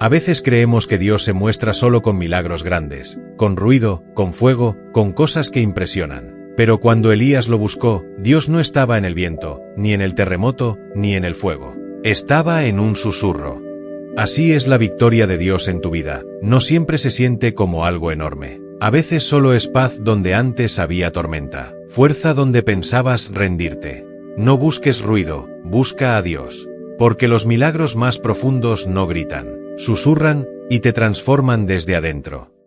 A veces creemos que Dios se muestra solo con milagros grandes, con ruido, con fuego, con cosas que impresionan. Pero cuando Elías lo buscó, Dios no estaba en el viento, ni en el terremoto, ni en el fuego. Estaba en un susurro. Así es la victoria de Dios en tu vida. No siempre se siente como algo enorme. A veces solo es paz donde antes había tormenta, fuerza donde pensabas rendirte. No busques ruido, busca a Dios. Porque los milagros más profundos no gritan, susurran y te transforman desde adentro.